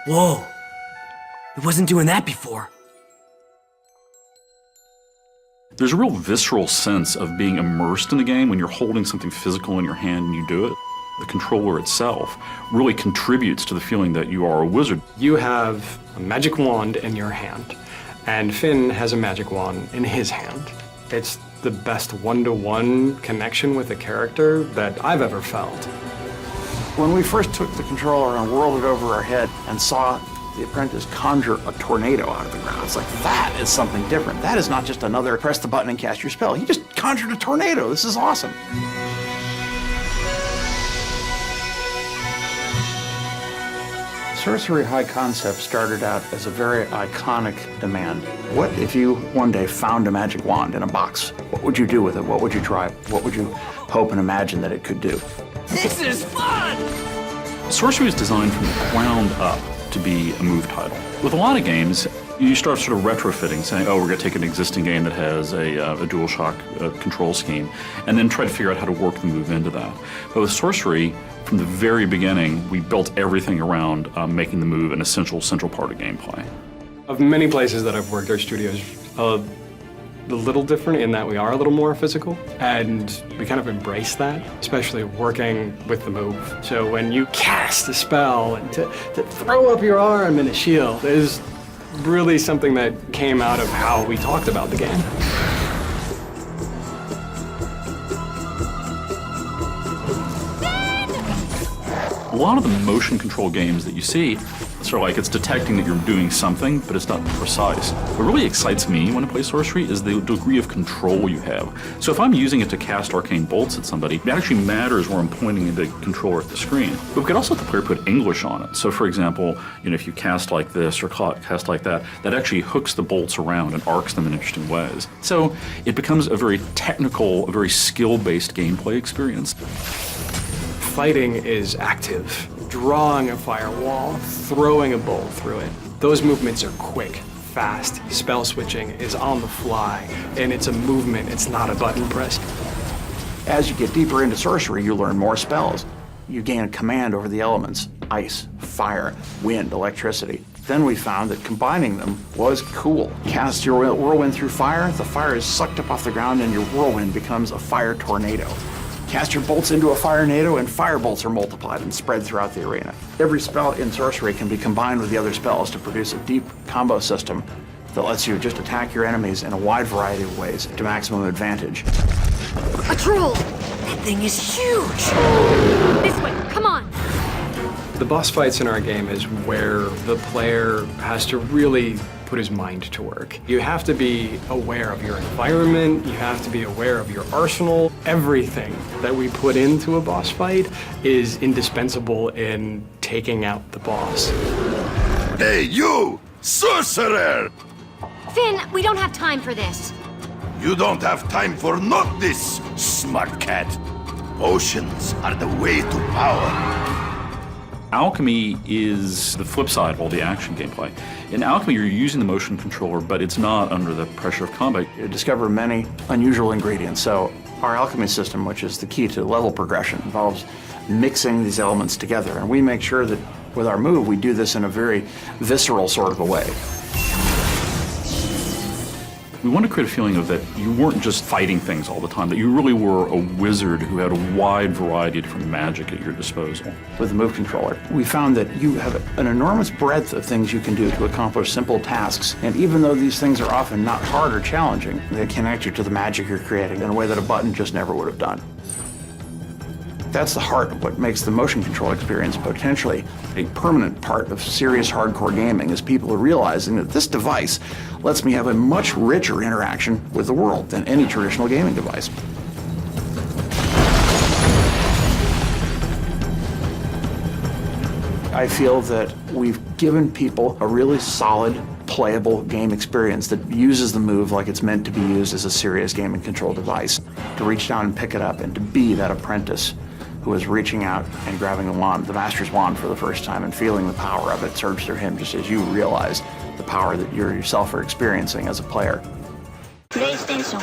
Whoa! It wasn't doing that before. There's a real visceral sense of being immersed in the game when you're holding something physical in your hand and you do it. The controller itself really contributes to the feeling that you are a wizard. You have a magic wand in your hand, and Finn has a magic wand in his hand. It's the best one-to-one connection with a character that I've ever felt. When we first took the controller and whirled it over our head and saw the apprentice conjure a tornado out of the ground, it's like, that is something different. That is not just another press the button and cast your spell. He just conjured a tornado. This is awesome. Sorcery High Concept started out as a very iconic demand. What if you one day found a magic wand in a box? What would you do with it? What would you try? What would you hope and imagine that it could do? This is fun! Sorcery was designed from the ground up to be a move title. With a lot of games, you start sort of retrofitting, saying, oh, we're going to take an existing game that has a DualShock control scheme, and then try to figure out how to work the move into that. But with Sorcery, from the very beginning, we built everything around making the move an essential central part of gameplay. Of many places that I've worked, our studio's a little different in that we are a little more physical, and we kind of embrace that, especially working with the move. So when you cast a spell and to throw up your arm in a shield is really something that came out of how we talked about the game. A lot of the motion control games that you see, sort of like it's detecting that you're doing something, but it's not precise. What really excites me when I play Sorcery is the degree of control you have. So if I'm using it to cast arcane bolts at somebody, it actually matters where I'm pointing the controller at the screen. But we could also let the player put English on it. So for example, if you cast like this or cast like that, that actually hooks the bolts around and arcs them in interesting ways. So it becomes a very technical, a very skill-based gameplay experience. Fighting is active. Drawing a firewall, throwing a bolt through it. Those movements are quick, fast. Spell switching is on the fly, and it's a movement, it's not a button press. As you get deeper into Sorcery, you learn more spells. You gain a command over the elements: ice, fire, wind, electricity. Then we found that combining them was cool. Cast your whirlwind through fire, the fire is sucked up off the ground and your whirlwind becomes a fire tornado. Cast your bolts into a fire-nado and fire bolts are multiplied and spread throughout the arena. Every spell in Sorcery can be combined with the other spells to produce a deep combo system that lets you just attack your enemies in a wide variety of ways to maximum advantage. A troll! That thing is huge! This way, come on! The boss fights in our game is where the player has to really put his mind to work. You have to be aware of your environment, you have to be aware of your arsenal. Everything that we put into a boss fight is indispensable in taking out the boss. Hey, you! Sorcerer! Finn, we don't have time for this. You don't have time for not this, smart cat. Potions are the way to power. Alchemy is the flip side of all the action gameplay. In Alchemy, you're using the motion controller, but it's not under the pressure of combat. You discover many unusual ingredients. So our alchemy system, which is the key to level progression, involves mixing these elements together. And we make sure that with our move, we do this in a very visceral sort of a way. We want to create a feeling of that you weren't just fighting things all the time, that you really were a wizard who had a wide variety of different magic at your disposal. With the move controller, we found that you have an enormous breadth of things you can do to accomplish simple tasks. And even though these things are often not hard or challenging, they connect you to the magic you're creating in a way that a button just never would have done. That's the heart of what makes the motion control experience potentially a permanent part of serious hardcore gaming, is people are realizing that this device lets me have a much richer interaction with the world than any traditional gaming device. I feel that we've given people a really solid, playable game experience that uses the move like it's meant to be used as a serious game and control device, to reach down and pick it up and to be that apprentice who is reaching out and grabbing the wand, the master's wand, for the first time and feeling the power of it surge through him, just as you realize the power that you yourself are experiencing as a player. PlayStation